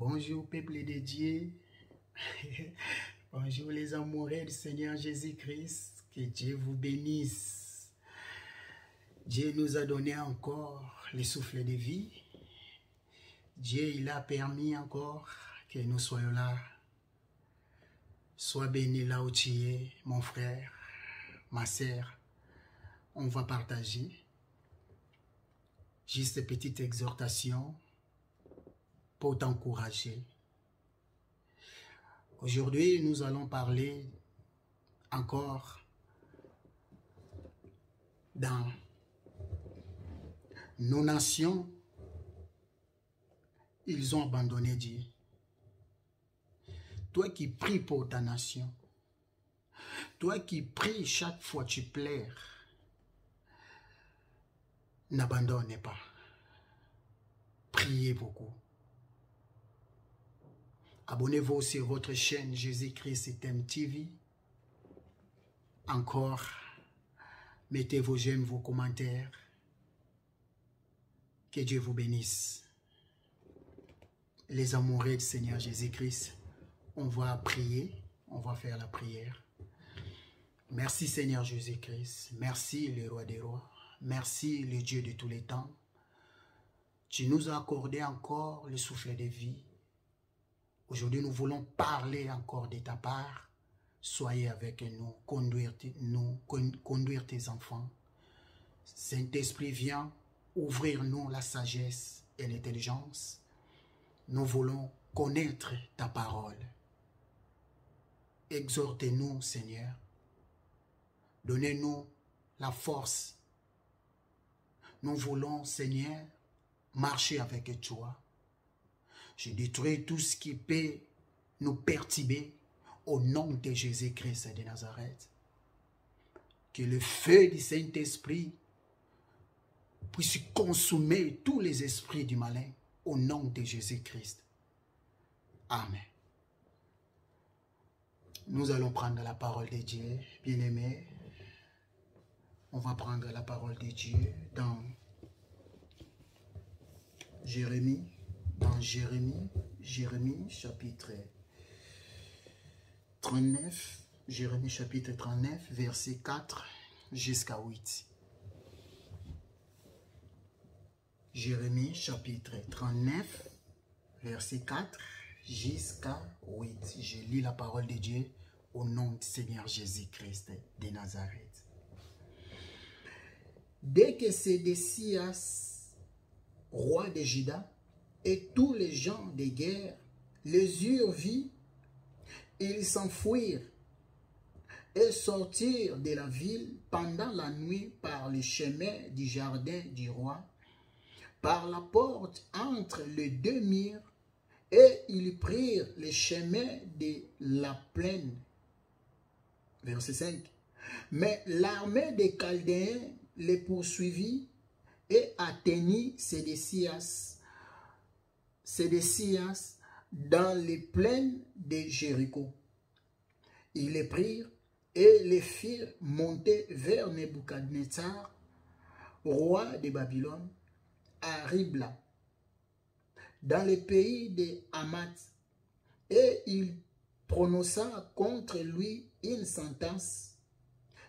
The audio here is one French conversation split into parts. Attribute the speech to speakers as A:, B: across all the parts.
A: Bonjour peuple de Dieu. Bonjour les amoureux du Seigneur Jésus-Christ. Que Dieu vous bénisse. Dieu nous a donné encore le souffle de vie. Dieu, il a permis encore que nous soyons là. Sois béni là où tu es, mon frère, ma sœur. On va partager juste une petite exhortation pour t'encourager. Aujourd'hui, nous allons parler encore dans nos nations. Ils ont abandonné Dieu. Toi qui pries pour ta nation, toi qui pries chaque fois tu pleures, n'abandonnez pas. Priez beaucoup. Abonnez-vous sur votre chaîne Jésus-Christ TV. Encore, mettez vos j'aime, vos commentaires. Que Dieu vous bénisse. Les amoureux du Seigneur Jésus-Christ, on va prier, on va faire la prière. Merci Seigneur Jésus-Christ, merci le roi des rois, merci le Dieu de tous les temps. Tu nous as accordé encore le souffle de vie. Aujourd'hui, nous voulons parler encore de ta part. Soyez avec nous, conduire tes enfants. Saint-Esprit, viens ouvrir-nous la sagesse et l'intelligence. Nous voulons connaître ta parole. Exhortez-nous, Seigneur. Donnez-nous la force. Nous voulons, Seigneur, marcher avec toi. Je détruis tout ce qui peut nous perturber au nom de Jésus-Christ de Nazareth. Que le feu du Saint-Esprit puisse consumer tous les esprits du malin au nom de Jésus-Christ. Amen. Nous allons prendre la parole de Dieu, bien-aimés. On va prendre la parole de Dieu dans Jérémie chapitre 39, Jérémie chapitre 39, verset 4 jusqu'à 8. Jérémie chapitre 39, verset 4 jusqu'à 8. Je lis la parole de Dieu au nom du Seigneur Jésus-Christ de Nazareth. Dès que Sédécias, roi de Juda, et tous les gens de guerre les eurent vus, ils s'enfuirent et sortirent de la ville pendant la nuit par le chemin du jardin du roi, par la porte entre les deux murs, et ils prirent le chemin de la plaine. Verset 5. Mais l'armée des Chaldéens les poursuivit et atteignit Sédécias dans les plaines de Jéricho. Ils les prirent et les firent monter vers Nebuchadnezzar, roi de Babylone, à Ribla, dans le pays de Hamath, et il prononça contre lui une sentence.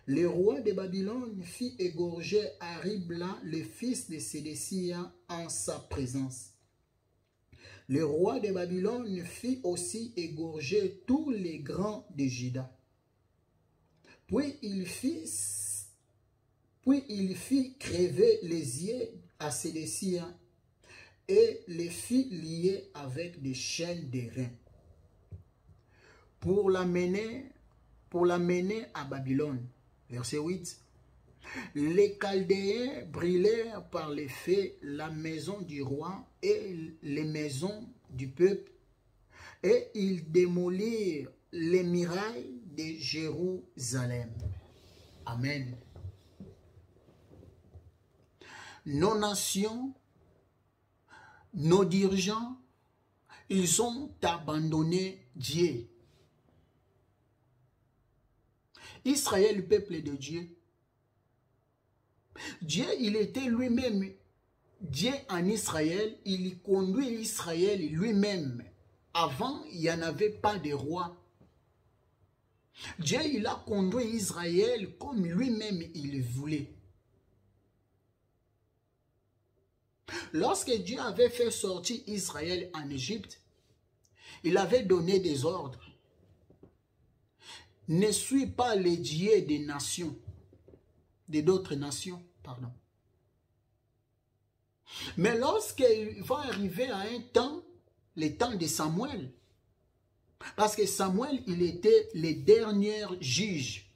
A: Le roi de Babylone fit égorger à Ribla le fils de Sédécias en sa présence. Le roi de Babylone fit aussi égorger tous les grands de Juda. Puis il fit crever les yeux à Sédécias et les fit lier avec des chaînes de reins pour l'amener à Babylone. Verset 8. Les Chaldéens brûlèrent par les feux la maison du roi et les maisons du peuple, et ils démolirent les murailles de Jérusalem. Amen. Nos nations, nos dirigeants, ils ont abandonné Dieu. Israël, le peuple de Dieu, Dieu, il était lui-même Dieu en Israël, il conduit Israël lui-même avant, il n'y en avait pas de roi. Dieu, il a conduit Israël comme lui-même il voulait. Lorsque Dieu avait fait sortir Israël en Égypte, il avait donné des ordres. Ne suis pas les dieux des nations, d'autres nations, pardon. Mais lorsqu'il va arriver à un temps, le temps de Samuel, parce que Samuel, il était le dernier juge.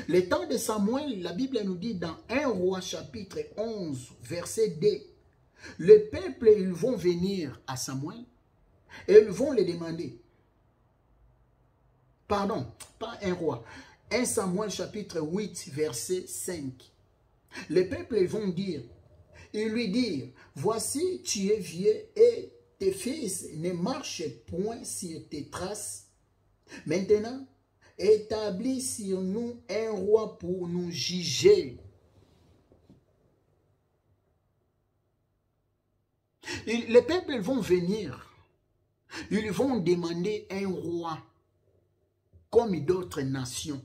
A: Le temps de Samuel, la Bible nous dit dans 1 Roi chapitre 11, verset 2, le peuple, ils vont venir à Samuel et ils vont le demander. Pardon, pas 1 Roi. 1 Samuel chapitre 8, verset 5. Les peuples ils vont dire, ils lui dirent, voici tu es vieux et tes fils ne marchent point sur tes traces. Maintenant, établis sur nous un roi pour nous juger. Les peuples vont venir, ils vont demander un roi comme d'autres nations.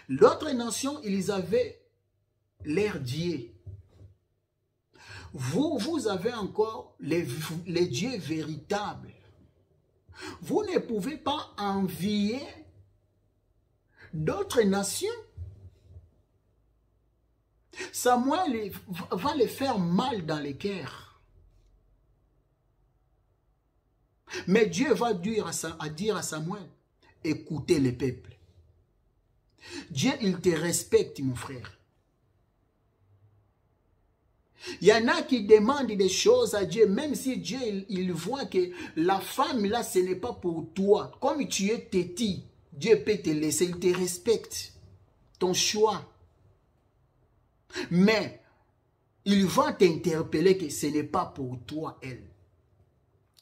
A: D'autres nations, ils avaient leur dieu. Vous avez encore les dieux véritables. Vous ne pouvez pas envier d'autres nations. Samuel va les faire mal dans les cœurs. Mais Dieu va dire à Samuel, écoutez les peuples. Dieu, il te respecte, mon frère. Il y en a qui demandent des choses à Dieu, même si Dieu, il voit que la femme, là, ce n'est pas pour toi. Comme tu es têtu, Dieu peut te laisser, il te respecte. Ton choix. Mais, il va t'interpeller que ce n'est pas pour toi, elle.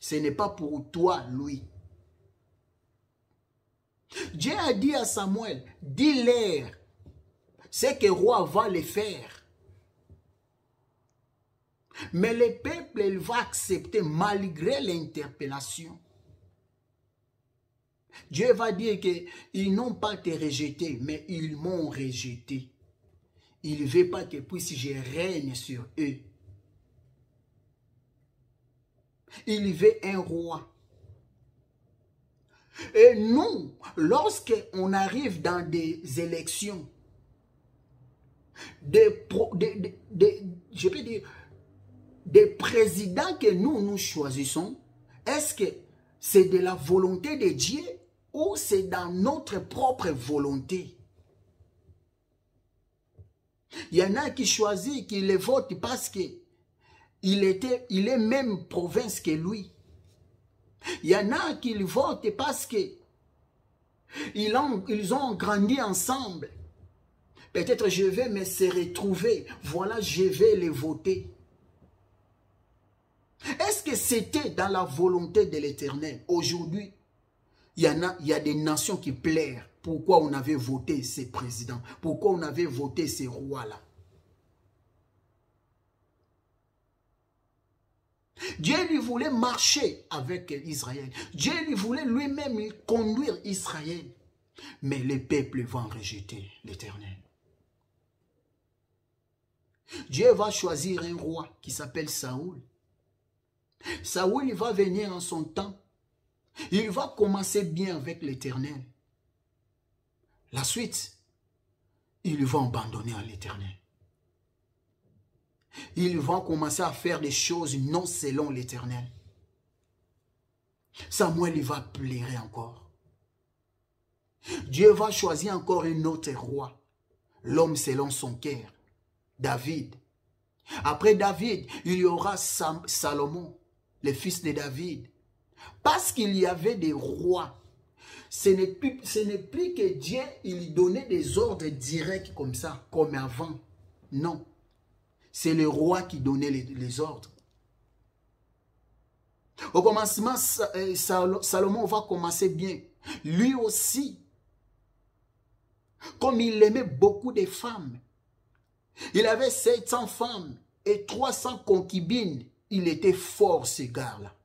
A: Ce n'est pas pour toi, lui. Dieu a dit à Samuel, dis-leur, c'est que le roi va le faire. Mais le peuple, il va accepter malgré l'interpellation. Dieu va dire qu'ils n'ont pas été rejetés, mais ils m'ont rejeté. Il ne veut pas que puisse je règne sur eux. Il veut un roi. Et nous, lorsqu'on arrive dans des élections, je peux dire, des présidents que nous choisissons, est-ce que c'est de la volonté de Dieu ou c'est dans notre propre volonté? Il y en a qui choisissent, qui les votent parce qu'il est même province que lui. Il y en a qui le votent parce qu'ils ont grandi ensemble. Peut-être je vais me se retrouver. Voilà, je vais les voter. Est-ce que c'était dans la volonté de l'Éternel? Aujourd'hui, il y a des nations qui pleurent. Pourquoi on avait voté ces présidents? Pourquoi on avait voté ces rois-là? Dieu lui voulait marcher avec Israël. Dieu lui voulait lui-même conduire Israël. Mais les peuples vont rejeter l'Éternel. Dieu va choisir un roi qui s'appelle Saoul. Saoul, il va venir en son temps. Il va commencer bien avec l'Éternel. La suite, il va abandonner à l'Éternel. Il va commencer à faire des choses non selon l'Éternel. Samuel, il va pleurer encore. Dieu va choisir encore un autre roi. L'homme selon son cœur. David. Après David, il y aura Salomon, le fils de David. Parce qu'il y avait des rois. Ce n'est plus que Dieu, il donnait des ordres directs comme ça, comme avant. Non. C'est le roi qui donnait les ordres. Au commencement, Salomon va commencer bien. Lui aussi, comme il aimait beaucoup de femmes, il avait 700 femmes et 300 concubines. il était fort, ce gars-là.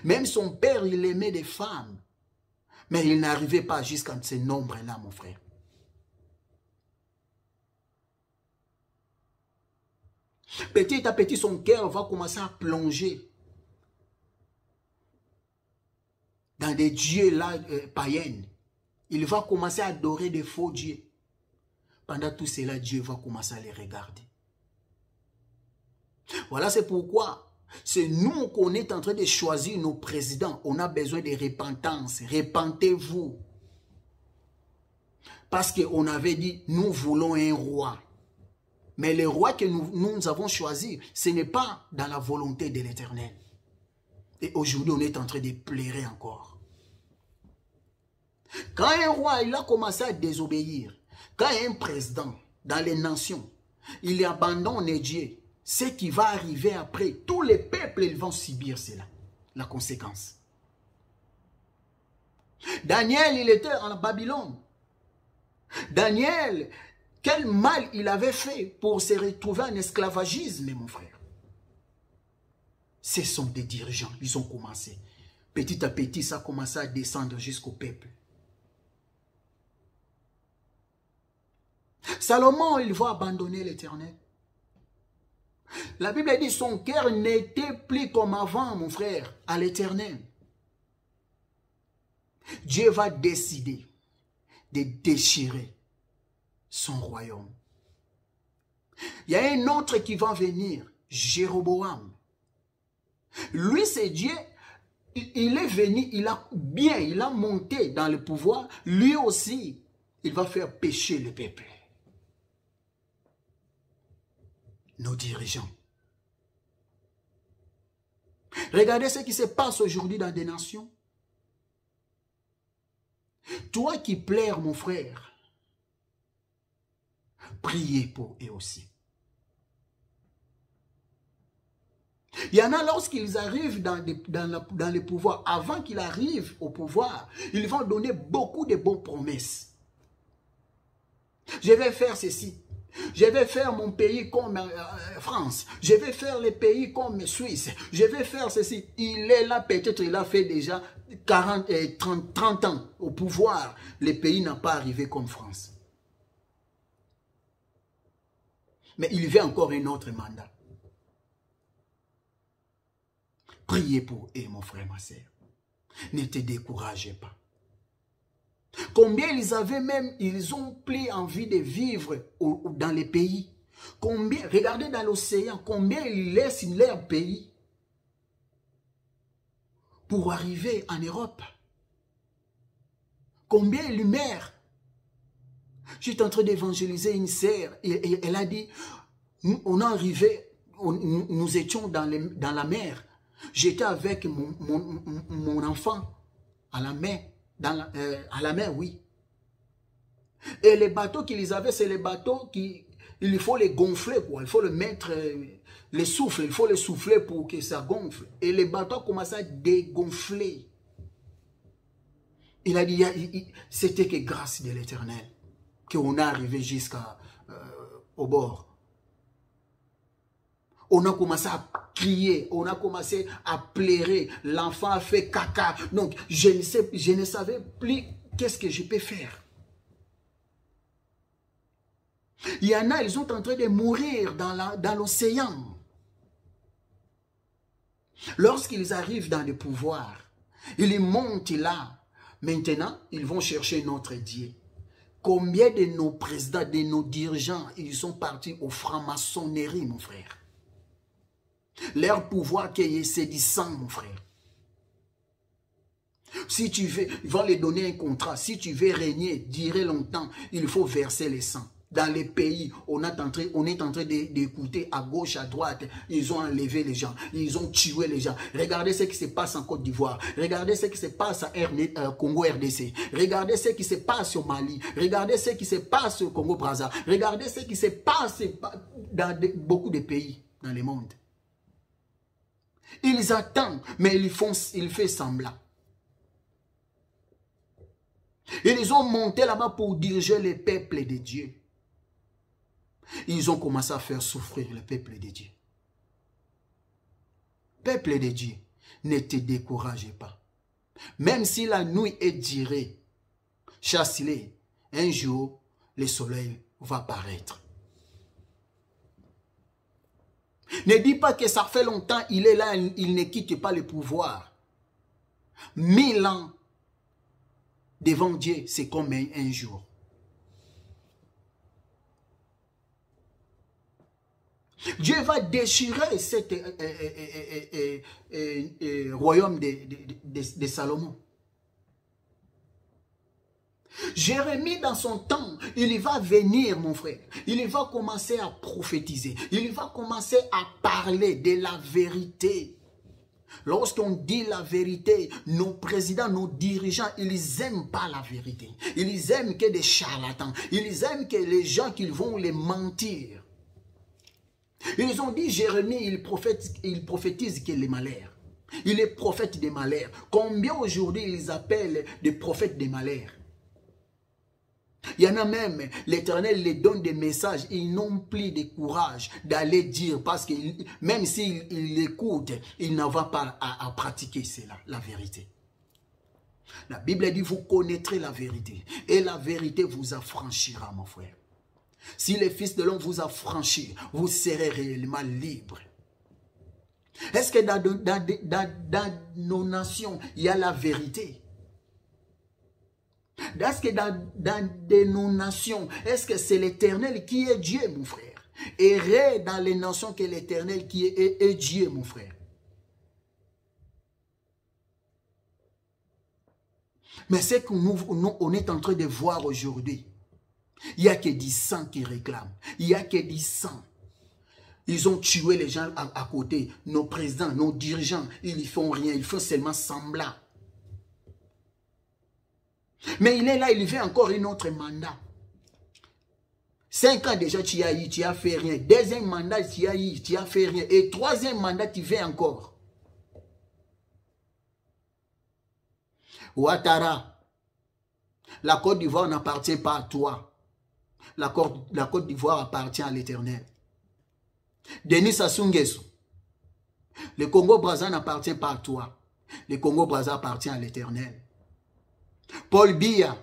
A: Même son père, il aimait des femmes. Mais il n'arrivait pas jusqu'à ce nombre-là, mon frère. Petit à petit, son cœur va commencer à plonger dans des dieux là, païens. Il va commencer à adorer des faux dieux. Pendant tout cela, Dieu va commencer à les regarder. Voilà, c'est pourquoi c'est nous qu'on est en train de choisir nos présidents. On a besoin de repentance. Repentez-vous. Parce qu'on avait dit, nous voulons un roi. Mais le roi que nous avons choisi, ce n'est pas dans la volonté de l'Éternel. Et aujourd'hui, on est en train de pleurer encore. Quand un roi, il a commencé à désobéir, quand un président dans les nations, il abandonne Dieu, ce qui va arriver après, tous les peuples ils vont subir cela, la conséquence. Daniel, il était en Babylone. Daniel, quel mal il avait fait pour se retrouver en esclavagisme, mon frère. Ce sont des dirigeants, ils ont commencé. Petit à petit, ça a commencé à descendre jusqu'au peuple. Salomon, il va abandonner l'Éternel. La Bible dit, son cœur n'était plus comme avant, mon frère, à l'Éternel. Dieu va décider de déchirer son royaume. Il y a un autre qui va venir, Jéroboam. Lui, c'est Dieu. Il est venu, il a monté dans le pouvoir. Lui aussi, il va faire pécher le peuple. Nos dirigeants. Regardez ce qui se passe aujourd'hui dans des nations. Toi qui pleures, mon frère, priez pour eux aussi. Il y en a lorsqu'ils arrivent dans les pouvoirs, avant qu'ils arrivent au pouvoir, ils vont donner beaucoup de bonnes promesses. Je vais faire ceci. Je vais faire mon pays comme France. Je vais faire les pays comme Suisse. Je vais faire ceci. Il est là, peut-être il a fait déjà 30 ans au pouvoir. Le pays n'a pas arrivé comme France. Mais il veut encore un autre mandat. Priez pour eux, mon frère, ma soeur. Ne te découragez pas. Combien ils ont plus envie de vivre dans les pays. Combien, regardez dans l'océan, combien ils laissent leur pays pour arriver en Europe. Combien ils meurent. J'étais en train d'évangéliser une sœur et elle a dit, on est arrivé, nous étions dans la mer. J'étais avec mon enfant à la mer. À la mer, oui. Et les bateaux qu'ils avaient, c'est les bateaux il faut les gonfler, quoi. Il faut le mettre, les souffles, il faut les souffler pour que ça gonfle. Et les bateaux commencent à dégonfler. Il a dit, c'était que grâce de l'Éternel qu'on est arrivé jusqu'au bord. On a commencé à crier, on a commencé à pleurer, l'enfant a fait caca. Donc, je ne savais plus qu'est-ce que je peux faire. Il y en a, ils sont en train de mourir dans l'océan. Lorsqu'ils arrivent dans le pouvoir, ils montent là. Maintenant, ils vont chercher notre Dieu. Combien de nos présidents, de nos dirigeants, ils sont partis aux franc-maçonnerie, mon frère. Leur pouvoir qui est sédissant, mon frère. Si tu veux, ils vont leur donner un contrat. Si tu veux régner, durer longtemps, il faut verser les sangs. Dans les pays, on est en train d'écouter à gauche, à droite. Ils ont enlevé les gens. Ils ont tué les gens. Regardez ce qui se passe en Côte d'Ivoire. Regardez ce qui se passe en Congo RDC. Regardez ce qui se passe au Mali. Regardez ce qui se passe au Congo Brazza. Regardez ce qui se passe dans beaucoup de pays dans le monde. Ils attendent, mais ils font semblant. Ils ont monté là-bas pour diriger le peuple de Dieu. Ils ont commencé à faire souffrir le peuple de Dieu. peuple de Dieu, ne te découragez pas. Même si la nuit est durée, chasse-les, un jour, le soleil va paraître. Ne dis pas que ça fait longtemps, il est là, il ne quitte pas le pouvoir. 1000 ans devant Dieu, c'est comme un jour. Dieu va déchirer cet royaume de Salomon. Jérémie, dans son temps, il va venir, mon frère. Il va commencer à prophétiser. Il va commencer à parler de la vérité. Lorsqu'on dit la vérité, nos présidents, nos dirigeants, ils n'aiment pas la vérité. Ils aiment que des charlatans. Ils aiment que les gens qui vont les mentir. Ils ont dit, Jérémie, il prophétise que les malheurs. Il est prophète des malheurs. Combien aujourd'hui ils appellent des prophètes des malheurs? Il y en a même, l'Éternel les donne des messages, ils n'ont plus de courage d'aller dire, parce que même s'ils écoutent, ils n'en vont pas à pratiquer cela, la vérité. La Bible dit, vous connaîtrez la vérité, et la vérité vous affranchira, mon frère. Si le Fils de l'homme vous affranchit, vous serez réellement libre. Est-ce que dans nos nations, il y a la vérité? Est-ce que dans nos nations, est-ce que c'est l'Éternel qui est Dieu, mon frère? Errez dans les nations que l'Éternel qui est Dieu, mon frère. Mais c'est que on est en train de voir aujourd'hui. Il n'y a que du sang qui réclament. Il n'y a que du sang. Ils ont tué les gens à côté. Nos présidents, nos dirigeants, ils ne font rien. Ils font seulement semblant. Mais il est là, il veut encore un autre mandat. 5 ans déjà, tu as eu, tu n'as fait rien. Deuxième mandat, tu as eu, tu n'as fait rien. Et troisième mandat, tu veux encore. Ouattara, la Côte d'Ivoire n'appartient pas à toi. La Côte d'Ivoire appartient à l'Éternel. Denis Sassou Nguesso, le Congo-Brazza n'appartient pas à toi. Le Congo-Brazza appartient à l'Éternel. Paul Biya,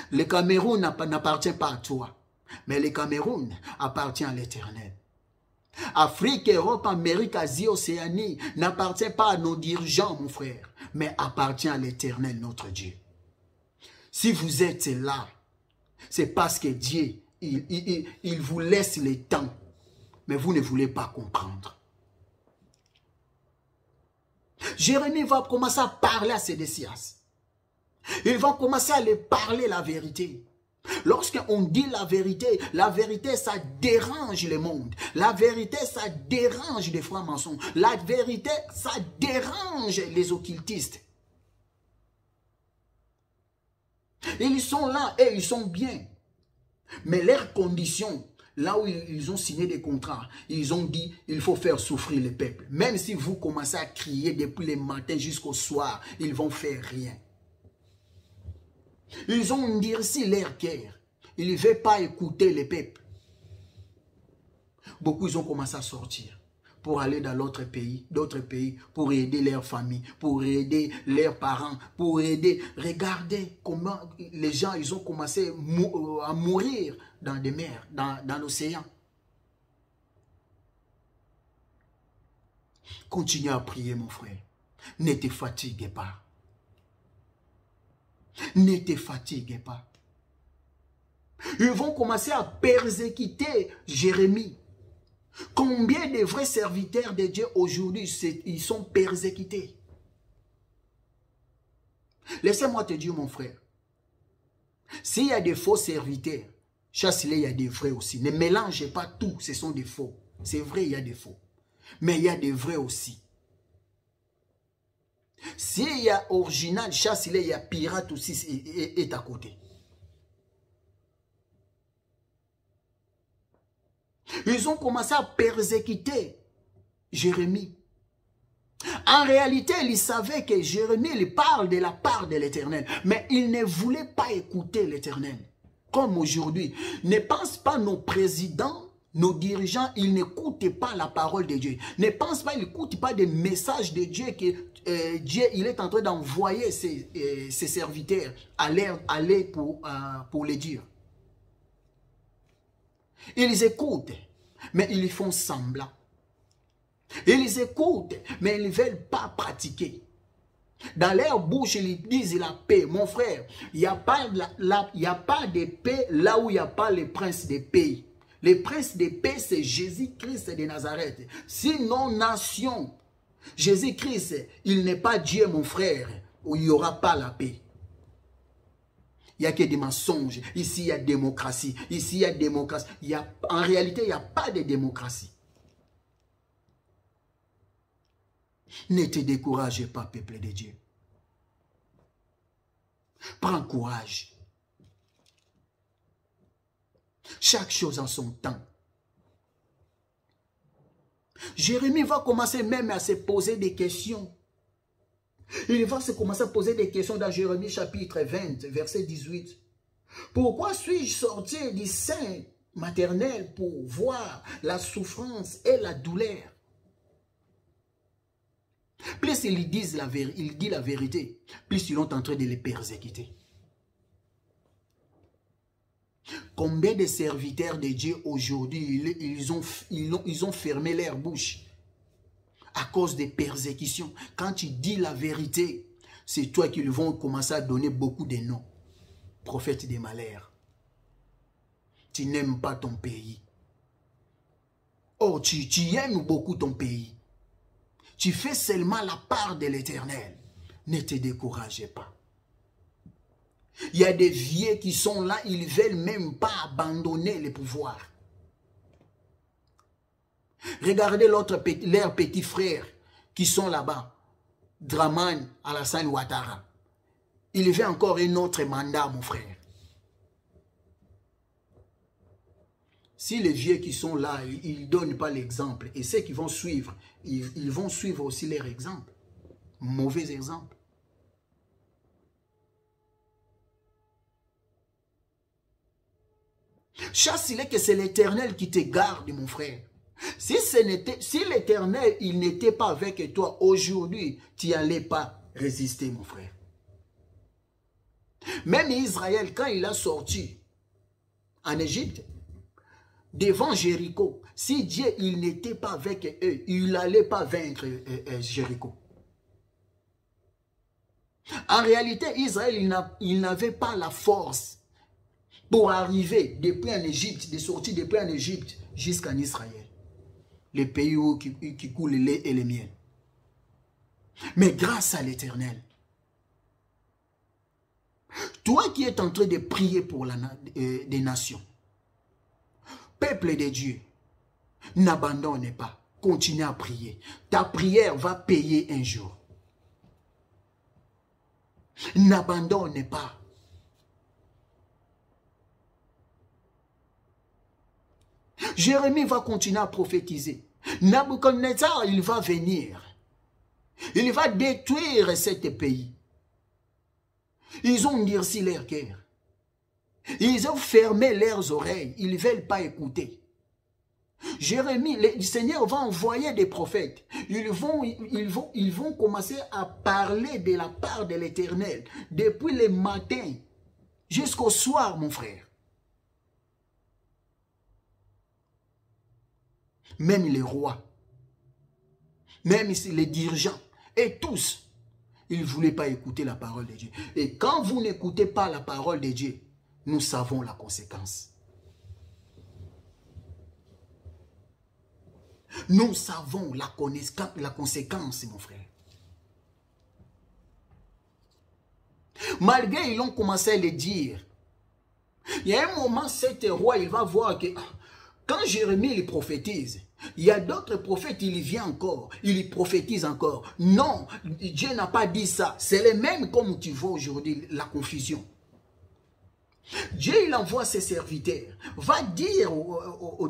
A: le Cameroun n'appartient pas à toi, mais le Cameroun appartient à l'Éternel. Afrique, Europe, Amérique, Asie, Océanie n'appartient pas à nos dirigeants, mon frère, mais appartient à l'Éternel, notre Dieu. Si vous êtes là, c'est parce que Dieu, il vous laisse le temps, mais vous ne voulez pas comprendre. Jérémie va commencer à parler à Sédécias. Il va commencer à lui parler la vérité. Lorsqu'on dit la vérité, ça dérange le monde. La vérité, ça dérange les francs-maçons. La vérité, ça dérange les occultistes. Ils sont là et ils sont bien. Mais leurs conditions, là où ils ont signé des contrats, ils ont dit il faut faire souffrir le peuple. Même si vous commencez à crier depuis le matin jusqu'au soir, ils vont faire rien. Ils ont endurci leur cœur. Ils ne veulent pas écouter le peuple. Beaucoup, ils ont commencé à sortir pour aller dans d'autres pays, pour aider leurs familles, pour aider leurs parents, pour aider. Regardez comment les gens, ils ont commencé à mourir dans des mers, dans l'océan. Continue à prier, mon frère. Ne te fatigue pas. Ne te fatigue pas. Ils vont commencer à persécuter Jérémie. Combien de vrais serviteurs de Dieu aujourd'hui, ils sont persécutés? Laissez-moi te dire, mon frère, s'il y a des faux serviteurs, chasse-les, il y a des vrais aussi. Ne mélangez pas tout, ce sont des faux. C'est vrai, il y a des faux. Mais il y a des vrais aussi. S'il y a original, chasse-les, il y a pirate aussi, est à côté. Ils ont commencé à persécuter Jérémie. En réalité, ils savaient que Jérémie il parle de la part de l'Éternel. Mais ils ne voulaient pas écouter l'Éternel. Comme aujourd'hui. Ne pense pas nos présidents Nos dirigeants, ils n'écoutent pas la parole de Dieu. Ne pensent pas, ils n'écoutent pas des messages de Dieu que Dieu il est en train d'envoyer ses serviteurs aller pour les dire. Ils écoutent, mais ils font semblant. Ils écoutent, mais ils ne veulent pas pratiquer. Dans leur bouche, ils disent la paix. Mon frère, il n'y a pas de paix là où il n'y a pas le prince de paix. Le prince de paix, c'est Jésus-Christ de Nazareth. Sinon, nation, Jésus-Christ, il n'est pas Dieu, mon frère, où il n'y aura pas la paix. Il n'y a que des mensonges. Ici, il y a démocratie. Ici, il y a démocratie. En réalité, il n'y a pas de démocratie. Ne te découragez pas, peuple de Dieu. Prends courage. Chaque chose en son temps. Jérémie va commencer même à se poser des questions. Il va se commencer à poser des questions dans Jérémie chapitre 20, verset 18. Pourquoi suis-je sorti du sein maternel pour voir la souffrance et la douleur? Plus il dit la vérité, plus ils sont en train de les persécuter. Combien de serviteurs de Dieu aujourd'hui, ils ont fermé leur bouche à cause des persécutions. Quand tu dis la vérité, c'est toi qu'ils vont commencer à donner beaucoup de noms. Prophète des malheurs. Tu n'aimes pas ton pays. Oh, tu aimes beaucoup ton pays. Tu fais seulement la part de l'Éternel. Ne te découragez pas. Il y a des vieux qui sont là, ils ne veulent même pas abandonner le pouvoir. Regardez leurs petits frères qui sont là-bas. Dramane Alassane Ouattara. Il veut encore un autre mandat, mon frère. Si les vieux qui sont là, ils ne donnent pas l'exemple, et ceux qui vont suivre, ils vont suivre aussi leur exemple. Mauvais exemple. Chasse-les que c'est l'Éternel qui te garde, mon frère. Si l'Éternel, il n'était pas avec toi aujourd'hui, tu n'allais pas résister, mon frère. Même Israël, quand il a sorti en Égypte, devant Jéricho, si Dieu il n'était pas avec eux, il n'allait pas vaincre Jéricho. En réalité, Israël, il n'avait pas la force pour arriver depuis en Égypte, de sortir depuis en Égypte jusqu'en Israël. Le pays où qui coule le lait et le miel. Mais grâce à l'Éternel, toi qui es en train de prier pour des nations, peuple de Dieu, n'abandonne pas, continue à prier. Ta prière va payer un jour. N'abandonne pas. Jérémie va continuer à prophétiser. Nabuchodonosor, il va venir. Il va détruire ce pays. Ils ont endurci leur cœur. Ils ont fermé leurs oreilles. Ils ne veulent pas écouter. Jérémie, le Seigneur va envoyer des prophètes. Ils vont commencer à parler de la part de l'Éternel. Depuis le matin jusqu'au soir, mon frère. Même les rois, même les dirigeants, et tous, ils ne voulaient pas écouter la parole de Dieu. Et quand vous n'écoutez pas la parole de Dieu, nous savons la conséquence. Nous savons la conséquence, mon frère. Malgré ils ont commencé à le dire, il y a un moment, cet roi, il va voir que quand Jérémie il prophétise, il y a d'autres prophètes, il vient encore, il prophétise encore. Non, Dieu n'a pas dit ça. C'est le même comme tu vois aujourd'hui, la confusion. Dieu, il envoie ses serviteurs, va dire vos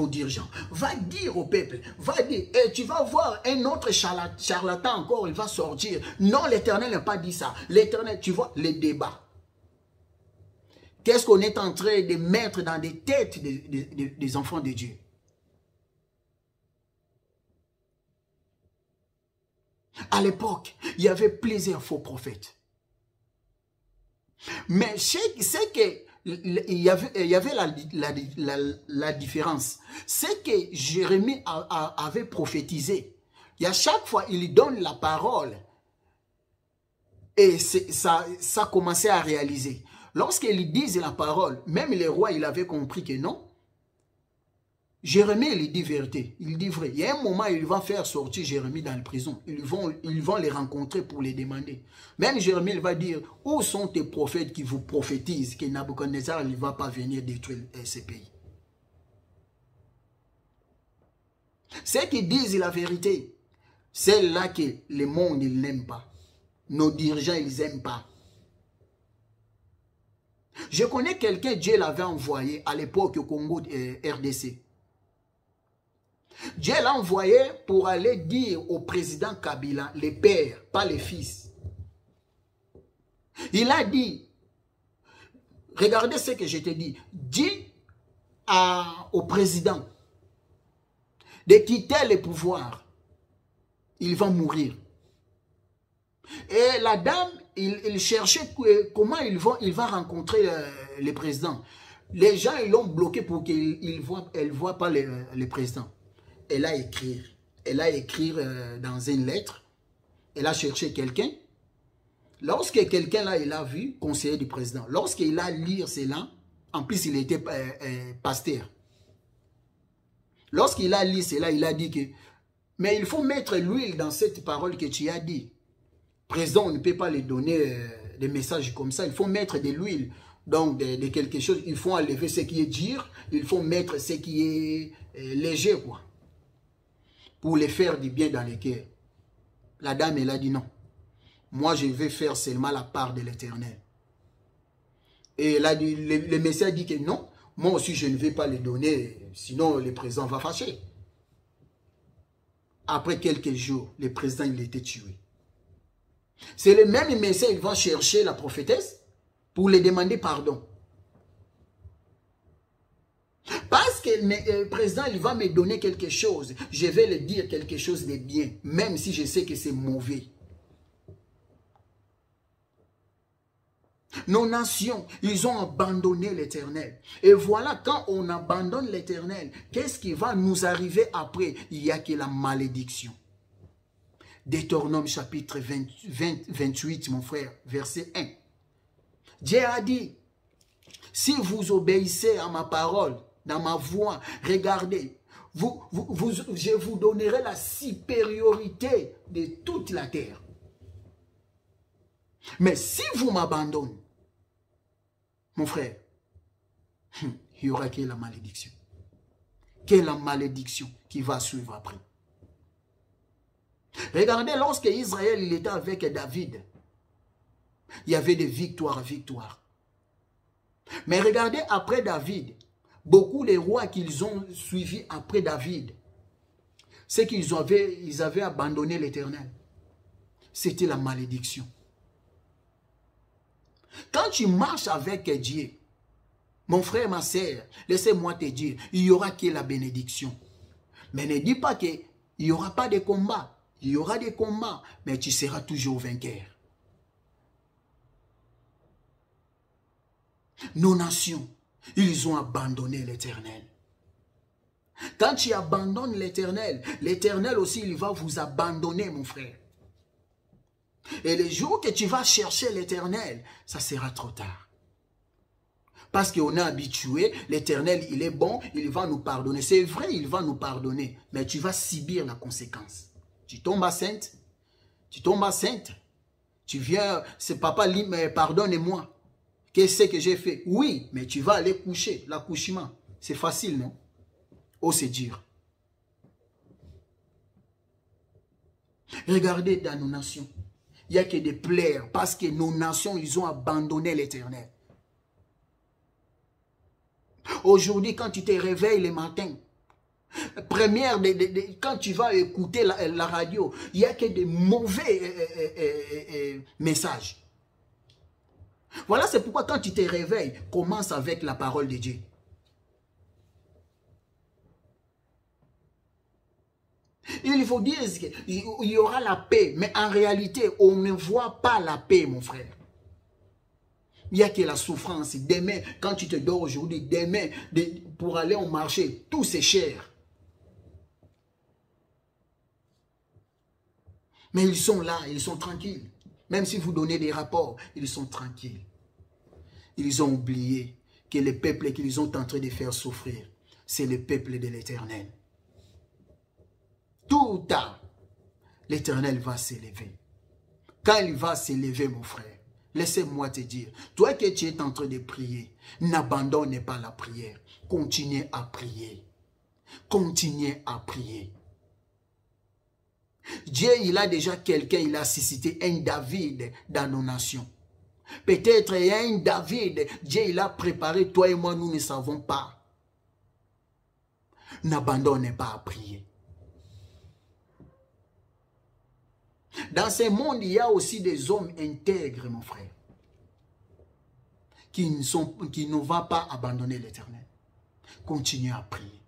A: dirigeants, va dire au peuple, va dire, et tu vas voir un autre charlatan encore, il va sortir. Non, l'Éternel n'a pas dit ça. L'Éternel, tu vois, les débats. Qu'est-ce qu'on est en train de mettre dans les têtes des enfants de Dieu? À l'époque, il y avait plusieurs faux prophètes. Mais c'est que il y avait la différence. C'est que Jérémie avait prophétisé. Et à chaque fois, il donne la parole. Et ça commençait à réaliser. Lorsqu'il disait la parole, même les rois, il avait compris que non. Jérémie, il dit vérité, il dit vrai. Il y a un moment, il va faire sortir Jérémie dans la prison. Ils vont les rencontrer pour les demander. Même Jérémie, il va dire, où sont tes prophètes qui vous prophétisent que Nabuchodonosor ne va pas venir détruire ces pays? Ceux qui disent la vérité, celle-là que le monde, il n'aime pas. Nos dirigeants, ils n'aiment pas. Je connais quelqu'un, Dieu l'avait envoyé à l'époque au Congo RDC. Dieu l'a envoyé pour aller dire au président Kabila, les pères, pas les fils. Il a dit, regardez ce que je te dis, dis au président de quitter le pouvoir, il va mourir. Et la dame, il cherchait comment il va rencontrer le président. Les gens, ils l'ont bloqué pour qu'elle ne voit pas le président. Elle a écrit dans une lettre, elle a cherché quelqu'un. Lorsque quelqu'un là, il a vu, conseiller du président, lorsqu'il a lu cela, en plus il était pasteur. Lorsqu'il a lu cela, il a dit que, mais il faut mettre l'huile dans cette parole que tu as dit. Président, on ne peut pas lui donner des messages comme ça, il faut mettre de l'huile, donc de quelque chose, il faut enlever ce qui est dur, il faut mettre ce qui est léger, quoi. Pour les faire du bien dans les cœurs. La dame, elle a dit non. Moi, je vais faire seulement la part de l'Éternel. Et elle a dit, le Messie a dit que non, moi aussi, je ne vais pas les donner, sinon le président va fâcher. Après quelques jours, le président, il était tué. C'est le même Messie, il va chercher la prophétesse pour lui demander pardon. Parce que le président, il va me donner quelque chose. Je vais lui dire quelque chose de bien. Même si je sais que c'est mauvais. Nos nations, ils ont abandonné l'Éternel. Et voilà, quand on abandonne l'Éternel, qu'est-ce qui va nous arriver après? Il n'y a que la malédiction. Deutéronome chapitre 28, mon frère, verset 1. Dieu a dit, si vous obéissez à ma parole, dans ma voix, regardez, je vous donnerai la supériorité de toute la terre. Mais si vous m'abandonnez, mon frère, il n'y aura que la malédiction. Quelle la malédiction qui va suivre après. Regardez, lorsque Israël il était avec David, il y avait des victoires. Mais regardez, après David, beaucoup des rois qu'ils ont suivis après David, c'est qu'ils avaient abandonné l'Éternel. C'était la malédiction. Quand tu marches avec Dieu, mon frère, ma sœur, laissez-moi te dire, il n'y aura que la bénédiction. Mais ne dis pas qu'il n'y aura pas de combat. Il y aura des combats, mais tu seras toujours vainqueur. Nos nations, ils ont abandonné l'Éternel. Quand tu abandonnes l'Éternel, l'Éternel aussi, il va vous abandonner, mon frère. Et le jour que tu vas chercher l'Éternel, ça sera trop tard. Parce qu'on est habitué, l'Éternel, il est bon, il va nous pardonner. C'est vrai, il va nous pardonner, mais tu vas subir la conséquence. Tu tombes enceinte, tu viens, c'est papa, mais pardonne-moi. Qu'est-ce que j'ai fait? Oui, mais tu vas aller coucher, l'accouchement. C'est facile, non? Oh, c'est dur. Regardez dans nos nations. Il n'y a que des plaies parce que nos nations, ils ont abandonné l'Éternel. Aujourd'hui, quand tu te réveilles le matin, quand tu vas écouter la radio, il n'y a que des mauvais messages. Voilà, c'est pourquoi quand tu te réveilles, commence avec la parole de Dieu. Il faut dire qu'il y aura la paix, mais en réalité, on ne voit pas la paix, mon frère. Il n'y a que la souffrance. Demain, quand tu te dors aujourd'hui, demain, pour aller au marché, tout c'est cher. Mais ils sont là, ils sont tranquilles. Même si vous donnez des rapports, ils sont tranquilles. Ils ont oublié que le peuple qu'ils ont en train de faire souffrir, c'est le peuple de l'Éternel. Tout ou tard, l'Éternel va s'élever. Quand il va s'élever, mon frère, laissez-moi te dire, toi que tu es en train de prier, n'abandonne pas la prière. Continuez à prier. Continuez à prier. Dieu, il a déjà quelqu'un, il a suscité un David dans nos nations. Peut-être il y a un David, Dieu, il a préparé, toi et moi, nous ne savons pas. N'abandonnez pas à prier. Dans ce monde, il y a aussi des hommes intègres, mon frère, qui ne vont pas abandonner l'Éternel. Continuez à prier.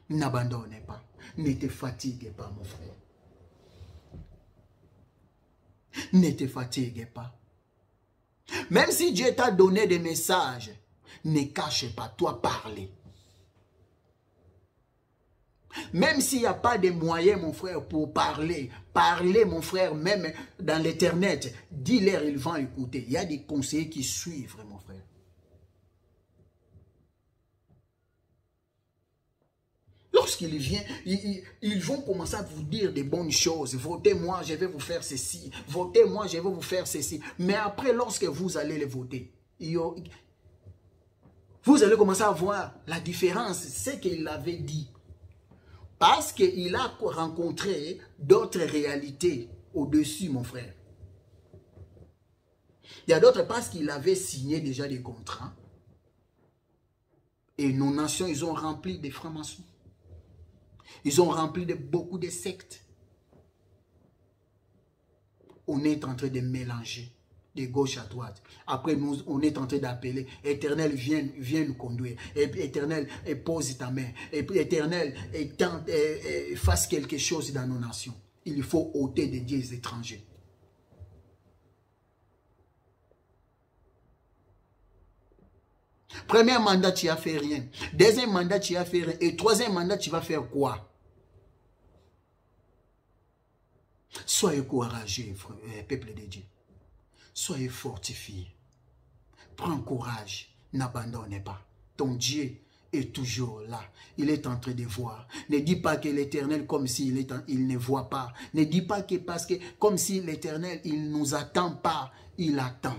A: N'abandonnez pas. Ne te fatiguez pas, mon frère. Ne te fatiguez pas. Même si Dieu t'a donné des messages, ne cache pas, toi parler. Même s'il n'y a pas de moyens, mon frère, pour parler, parler, mon frère, même dans l'Internet, dis-leur, ils vont écouter. Il y a des conseillers qui suivent, mon frère. Lorsqu'ils viennent, ils vont commencer à vous dire des bonnes choses. Votez-moi, je vais vous faire ceci. Votez-moi, je vais vous faire ceci. Mais après, lorsque vous allez les voter, vous allez commencer à voir la différence, ce qu'il avait dit. Parce qu'il a rencontré d'autres réalités au-dessus, mon frère. Il y a d'autres parce qu'il avait signé déjà des contrats. Et nos nations, ils ont rempli des francs-maçons. Ils ont rempli beaucoup de sectes. On est en train de mélanger de gauche à droite. Après, nous, on est en train d'appeler. Éternel, viens nous conduire. Éternel, pose ta main. Éternel, fasse quelque chose dans nos nations. Il faut ôter des dieux étrangers. Premier mandat, tu n'as fait rien. Deuxième mandat, tu n'as fait rien. Et troisième mandat, tu vas faire quoi? Soyez courageux, peuple de Dieu. Soyez fortifiés. Prends courage. N'abandonnez pas. Ton Dieu est toujours là. Il est en train de voir. Ne dis pas que l'Éternel, comme s'il ne voit pas. Ne dis pas que parce que, comme si l'Éternel, il ne nous attend pas. Il attend.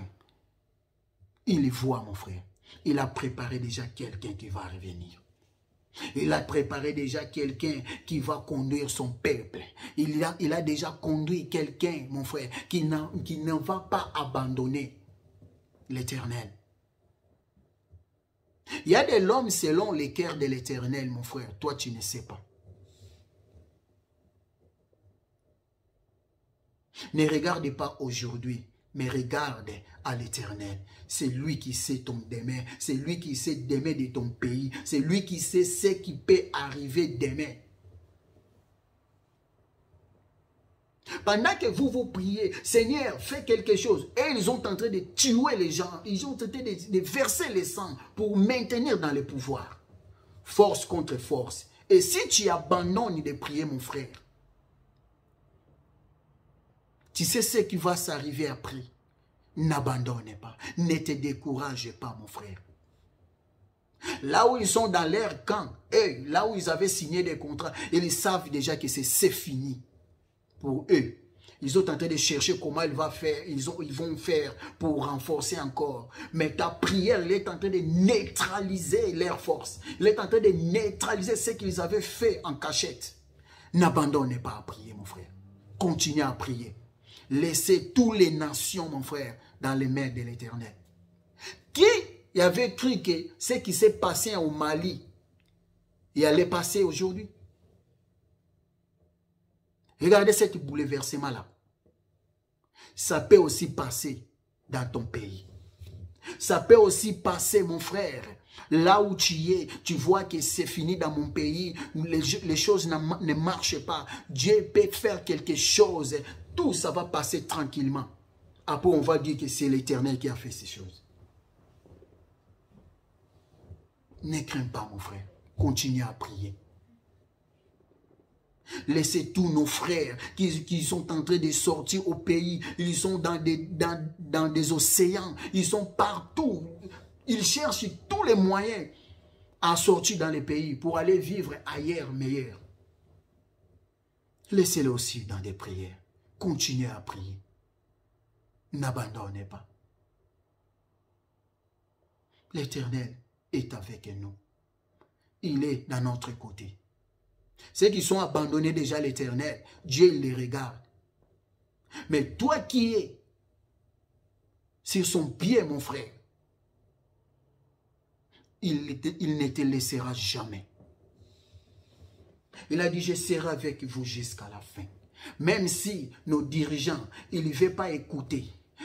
A: Il voit, mon frère. Il a préparé déjà quelqu'un qui va revenir. Il a préparé déjà quelqu'un qui va conduire son peuple. Il a déjà conduit quelqu'un, mon frère, qui ne va pas abandonner l'Éternel. Il y a de l'homme selon les cœurs de l'Éternel, mon frère. Toi, tu ne sais pas. Ne regarde pas aujourd'hui, mais regarde à l'Éternel. C'est lui qui sait ton demain. C'est lui qui sait demain de ton pays. C'est lui qui sait ce qui peut arriver demain. Pendant que vous priez, Seigneur, fais quelque chose. Et ils sont en train de tuer les gens. Ils ont tenté de verser le sang pour maintenir dans le pouvoir. Force contre force. Et si tu abandonnes de prier, mon frère, tu sais ce qui va s'arriver après. N'abandonne pas. Ne te décourage pas, mon frère. Là où ils sont dans leur camp, eux, là où ils avaient signé des contrats, ils savent déjà que c'est fini pour eux. Ils sont en train de chercher comment ils vont faire pour renforcer encore. Mais ta prière, elle est en train de neutraliser leurs forces. Elle est en train de neutraliser ce qu'ils avaient fait en cachette. N'abandonne pas à prier, mon frère. Continuez à prier. Laissez toutes les nations, mon frère, dans les mains de l'Éternel. Qui avait cru que ce qui s'est passé au Mali, il allait passer aujourd'hui? Regardez ce bouleversement-là. Ça peut aussi passer dans ton pays. Ça peut aussi passer, mon frère, Là où tu es, tu vois que c'est fini dans mon pays, les choses ne marchent pas. Dieu peut faire quelque chose, tout ça va passer tranquillement. Après, on va dire que c'est l'Éternel qui a fait ces choses. Ne crains pas, mon frère. Continue à prier. Laissez tous nos frères qui sont en train de sortir au pays. Ils sont dans des océans. Ils sont partout. Ils cherchent tous les moyens à sortir dans les pays pour aller vivre ailleurs meilleur. Laissez-les aussi dans des prières. Continuez à prier. N'abandonnez pas. L'Éternel est avec nous. Il est dans notre côté. Ceux qui sont abandonnés déjà l'Éternel, Dieu les regarde. Mais toi qui es sur son pied, mon frère, il ne te laissera jamais. Il a dit, je serai avec vous jusqu'à la fin. Même si nos dirigeants, ils ne veulent pas écouter.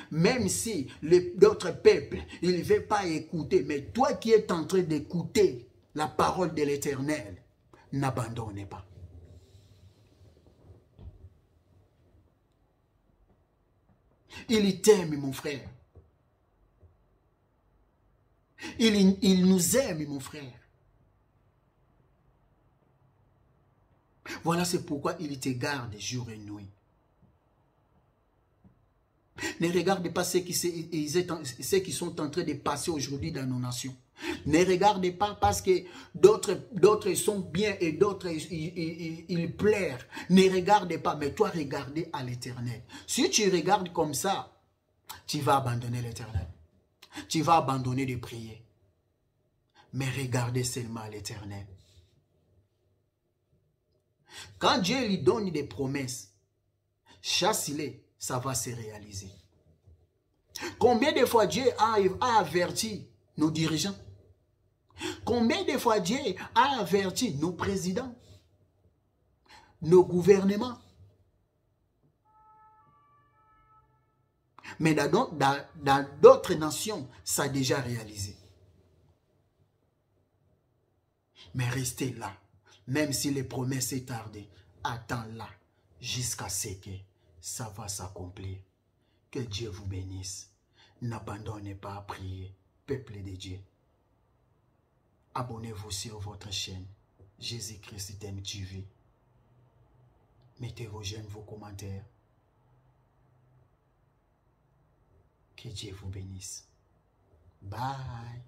A: Même si d'autres peuples, ils ne veulent pas écouter. Mais toi qui es en train d'écouter la parole de l'Éternel, n'abandonnez pas. Il t'aime, mon frère. Il nous aime, mon frère. Voilà, c'est pourquoi il te garde jour et nuit. Ne regarde pas ceux qui sont en train de passer aujourd'hui dans nos nations. Ne regardez pas parce que d'autres sont bien et d'autres ils plairent. Ne regardez pas, mais toi regardez à l'Éternel. Si tu regardes comme ça, tu vas abandonner l'Éternel. Tu vas abandonner de prier. Mais regardez seulement à l'Éternel. Quand Dieu lui donne des promesses, chasse-les, ça va se réaliser. Combien de fois Dieu a averti nos dirigeants? Combien de fois Dieu a averti nos présidents, nos gouvernements? Mais dans d'autres nations, ça a déjà réalisé. Mais restez là, même si les promesses sont tardées, attends là, jusqu'à ce que ça va s'accomplir. Que Dieu vous bénisse. N'abandonnez pas à prier, peuple de Dieu. Abonnez-vous sur votre chaîne Jésus-Christ t'aime TV. Mettez vos j'aime, vos commentaires. Que Dieu vous bénisse. Bye.